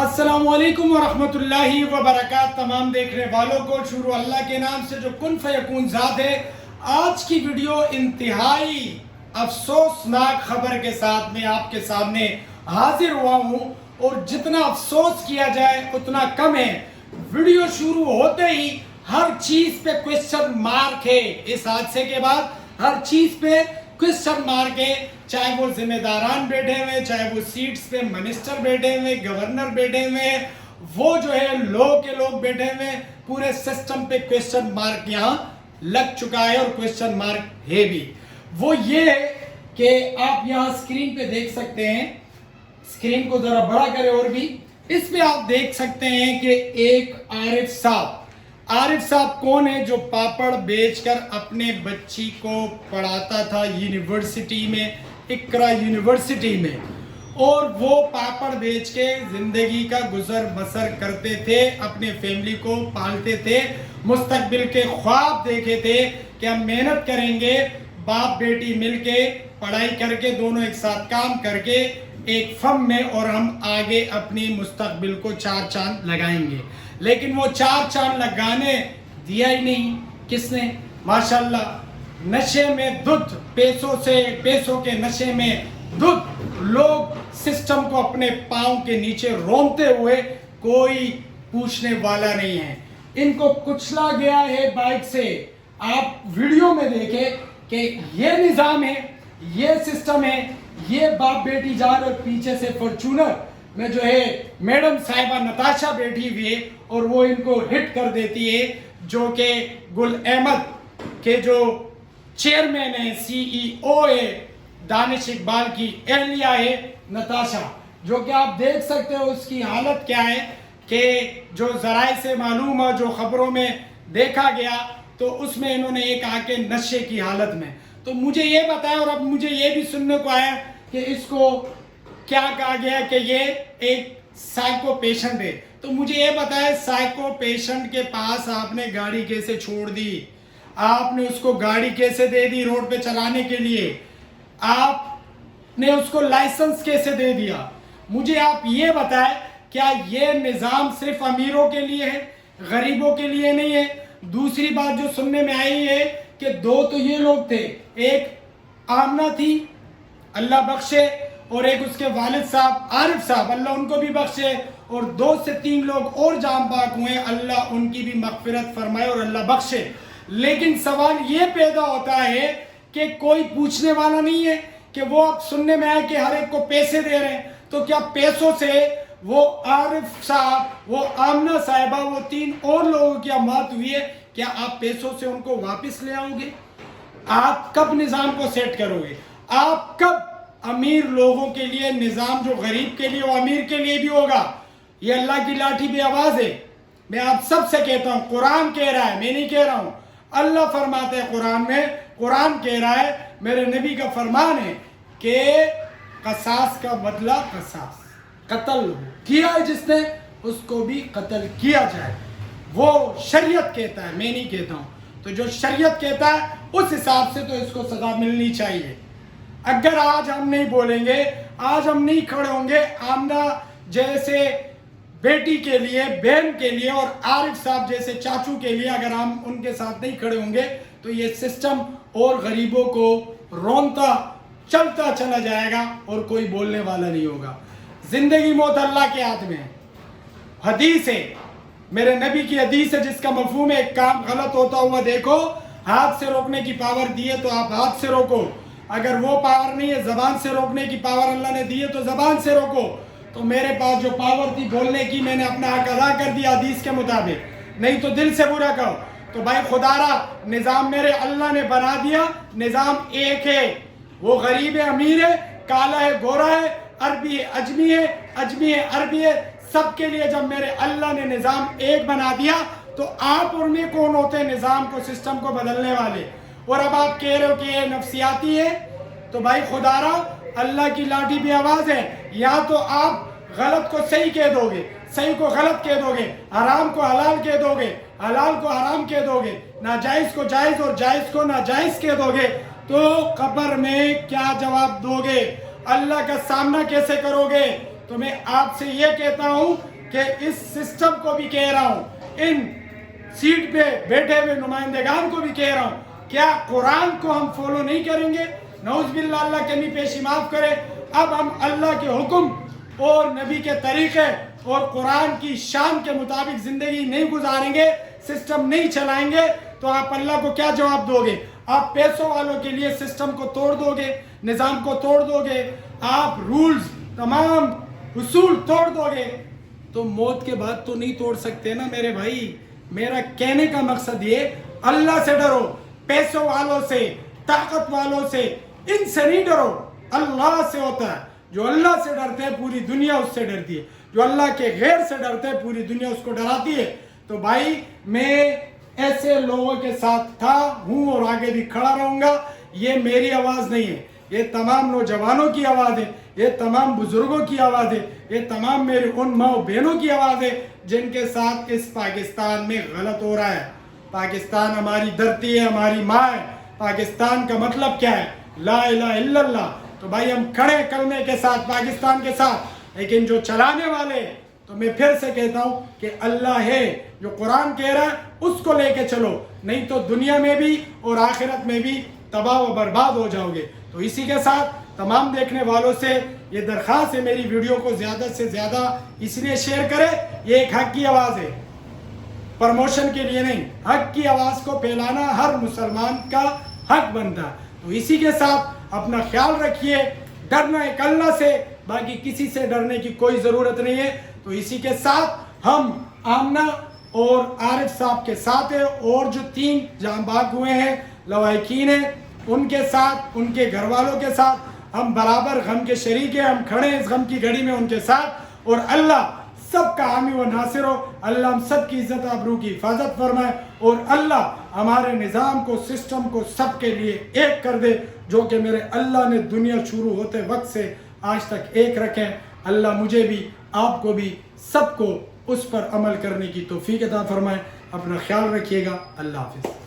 अस्सलाम वालेकुम वरहमतुल्लाहि वबरकात। तमाम देखने वालों को शुरू अल्लाह के नाम से जो कुन फयकून ज़ात है। आज की वीडियो इंतहाई अफसोसनाक खबर के साथ मैं आपके सामने हाजिर हुआ हूँ, और जितना अफसोस किया जाए उतना कम है। वीडियो शुरू होते ही हर चीज पे क्वेश्चन मार्क है। इस हादसे के बाद हर चीज पे क्वेश्चन मार्क है, चाहे वो जिम्मेदारान बैठे हुए, चाहे वो सीट्स पे मिनिस्टर बैठे हुए, गवर्नर बैठे हुए, वो जो है लोग के लोग बैठे हुए, पूरे सिस्टम पे क्वेश्चन मार्क यहाँ लग चुका है। और क्वेश्चन मार्क है भी वो ये है कि आप यहाँ स्क्रीन पे देख सकते हैं, स्क्रीन को जरा बड़ा करें और भी, इस पे आप देख सकते हैं कि एक आरिफ साहब कौन है? जो पापड़ बेचकर अपने बच्ची को पढ़ाता था यूनिवर्सिटी में, इकरा यूनिवर्सिटी में, और वो पापड़ बेच के जिंदगी का गुजर बसर करते थे, अपने फैमिली को पालते थे, मुस्तकबिल के ख्वाब देखे थे कि हम मेहनत करेंगे, बाप बेटी मिलके पढ़ाई करके दोनों एक साथ काम करके एक फर्म में, और हम आगे अपनी मुस्तकबिल को चार चांद लगाएंगे। लेकिन वो चार चांद लगाने दिया ही नहीं। किसने? माशाल्लाह नशे में धुत, पैसों के नशे में धुत लोग सिस्टम को अपने पांव के नीचे रोनते हुए, कोई पूछने वाला नहीं है। इनको कुचला गया है बाइक से। आप वीडियो में देखें कि ये निजाम है, ये सिस्टम है, ये बाप बेटी जा रहे, पीछे से फॉर्च्यूनर में जो है मैडम साहिबा नताशा बैठी हुई है, और वो इनको हिट कर देती है, जो कि गुल अहमद के जो चेयरमैन है, सीईओ है, दानिश इकबाल की एहलिया है नताशा, जो कि आप देख सकते हो उसकी हालत क्या है, कि जो जराए से मालूम है, जो खबरों में देखा गया, तो उसमें इन्होंने एक आके नशे की हालत में। तो मुझे ये बताया, और अब मुझे ये भी सुनने को आया कि इसको क्या कहा गया कि ये एक साइको पेशेंट है। तो मुझे ये बताया, साइको पेशेंट के पास आपने गाड़ी कैसे छोड़ दी? आपने उसको गाड़ी कैसे दे दी रोड पे चलाने के लिए? आपने उसको लाइसेंस कैसे दे दिया? मुझे आप ये बताएं, क्या ये निज़ाम सिर्फ अमीरों के लिए है, गरीबों के लिए नहीं है? दूसरी बात जो सुनने में आई है कि दो तो ये लोग थे, एक आमना थी अल्लाह बख्शे, और एक उसके वालिद साहब आरिफ साहब अल्लाह उनको भी बख्शे, और 2 से 3 लोग और जान पाक हुए, अल्लाह उनकी भी मगफिरत फरमाए और अल्लाह बख्शे। लेकिन सवाल ये पैदा होता है कि कोई पूछने वाला नहीं है, कि वो अब सुनने में आए कि हर एक को पैसे दे रहे हैं, तो क्या पैसों से वो आरिफ साहब, वो आमना साहिबा, वो 3 और लोगों की मौत हुई है, क्या आप पैसों से उनको वापस ले आओगे? आप कब निज़ाम को सेट करोगे? आप कब अमीर लोगों के लिए निज़ाम जो गरीब के लिए, वो अमीर के लिए भी होगा? ये अल्लाह की लाठी पे आवाज़ है। मैं आप सबसे कहता हूँ, कुरान कह रहा है, मैं नहीं कह रहा हूँ, अल्लाह फरमाते हैं कुरान में, कुरान कह रहा है, मेरे नबी का फरमान है कि कसास का बदला कसास, कत्ल किया है जिसने, उसको भी कत्ल किया जाए। वो शरीयत कहता है, मैं नहीं कहता हूँ। तो जो शरीयत कहता है उस हिसाब से तो इसको सजा मिलनी चाहिए। अगर आज हम नहीं बोलेंगे, आज हम नहीं खड़े होंगे आमना जैसे बेटी के लिए, बहन के लिए, और आरिफ साहब जैसे चाचू के लिए, अगर हम उनके साथ नहीं खड़े होंगे, तो ये सिस्टम और गरीबों को रोनता चलता चला जाएगा, और कोई बोलने वाला नहीं होगा। जिंदगी मौत अल्लाह के हाथ में है। हदीस है, मेरे नबी की हदीस है, जिसका मफहूम है, एक काम गलत होता हुआ देखो, हाथ से रोकने की पावर दी है तो आप हाथ से रोको। अगर वो पावर नहीं है, जबान से रोकने की पावर अल्लाह ने दी है, तो जबान से रोको। तो मेरे पास जो पावर थी बोलने की, मैंने अपना हक अदा कर दिया हदीस के मुताबिक, नहीं तो दिल से बुरा कहो। तो भाई खुदारा निज़ाम मेरे अल्लाह ने बना दिया, निज़ाम एक है, वो गरीब है अमीर है, काला है गोरा है, अरबी है अजमी है, अजमी है अरबी है, सबके लिए जब मेरे अल्लाह ने निज़ाम एक बना दिया, तो आप और मैं कौन होते हैं निज़ाम को, सिस्टम को बदलने वाले? और अब आप कह रहे हो कि ये नफसियाती है, तो भाई खुदारा अल्लाह की लाठी भी आवाज़ है। या तो आप गलत को सही कह दोगे, सही को गलत कह दोगे, हराम को हलाल कह दोगे, हलाल को हराम कह दोगे, नाजायज़ को जायज़ और जायज़ को नाजायज़ कह दोगे, तो कब्र में क्या जवाब दोगे? अल्लाह का सामना कैसे करोगे تو میں آپ سے یہ کہتا ہوں کہ اس سسٹم کو بھی کہہ رہا ہوں, ان سیٹ پہ بیٹھے ہوئے نمائندگان کو بھی کہہ رہا ہوں, کیا قرآن کو ہم فالو نہیں کریں گے؟ نعوذ باللہ, اللہ کمی پیشی معاف کرے. اب ہم اللہ کے حکم اور نبی کے طریقے اور قرآن کی شان کے مطابق زندگی نہیں گزاریں گے, سسٹم نہیں چلائیں گے, تو آپ اللہ کو کیا جواب دو گے؟ آپ پیسوں والوں کے لیے سسٹم کو توڑ دو گے, نظام کو توڑ دو گے, آپ رولز تمام اصول توڑ دو گے, تو موت کے بعد تو نہیں توڑ سکتے نا میرے بھائی. میرا کہنے کا مقصد یہ, اللہ سے ڈرو, پیسوں والوں سے, طاقت والوں سے, ان سے نہیں ڈرو. اللہ سے ہوتا ہے. جو اللہ سے ڈرتے ہیں پوری دنیا اس سے ڈرتی ہے, جو اللہ کے غیر سے ڈرتے ہیں پوری دنیا اس کو ڈراتی ہے. تو بھائی میں ایسے لوگوں کے ساتھ تھا, ہوں اور آگے بھی کھڑا رہوں گا. یہ میری آواز نہیں ہے, یہ تمام نوجوانوں کی آواز ہے, یہ تمام بزرگوں کی آواز ہے, یہ تمام میرے ان ماں و بہنوں کی آواز ہے جن کے ساتھ اس پاکستان میں غلط ہو رہا ہے. پاکستان ہماری دھرتی ہے, ہماری ماں ہے. پاکستان کا مطلب کیا ہے؟ لا الہ الا اللہ. تو بھائی ہم کھڑے کلمے کے ساتھ, پاکستان کے ساتھ. لیکن جو چلانے والے, تو میں پھر سے کہتا ہوں کہ اللہ ہے, جو قرآن کہہ رہا ہے اس کو لے کے چلو, نہیں تو دنیا میں بھی اور آخرت میں بھی تباہ و برباد ہو جاؤ گے. تو اسی کے ساتھ تمام دیکھنے والوں سے یہ درخواست ہے, میری ویڈیو کو زیادہ سے زیادہ اس لیے شیئر کرے, یہ ایک حق کی آواز ہے, پرموشن کے لیے نہیں. حق کی آواز کو پھیلانا ہر مسلمان کا حق بنتا ہے. تو اسی کے ساتھ اپنا خیال رکھیے. ڈرنا ایک اللہ سے, باقی کسی سے ڈرنے کی کوئی ضرورت نہیں ہے. تو اسی کے ساتھ ہم آمنہ اور عارف صاحب کے ساتھ ہیں, اور جو 3 جاں بحق ہوئے ہیں لواحقین ہیں ان کے ساتھ, ان کے گھر والوں کے ساتھ ہم برابر غم کے شریک ہیں. ہم کھڑے ہیں اس غم کی گھڑی میں ان کے ساتھ, اور اللہ سب کا حامی و ناصر ہو. اللہ ہم سب کی عزت آبرو کی حفاظت فرمائے, اور اللہ ہمارے نظام کو, سسٹم کو سب کے لیے ایک کر دے, جو کہ میرے اللہ نے دنیا شروع ہوتے وقت سے آج تک ایک رکھیں. اللہ مجھے بھی, آپ کو بھی, سب کو اس پر عمل کرنے کی توفیق عطا فرمائے. اپنا خیال رکھیے گا. اللہ حافظ.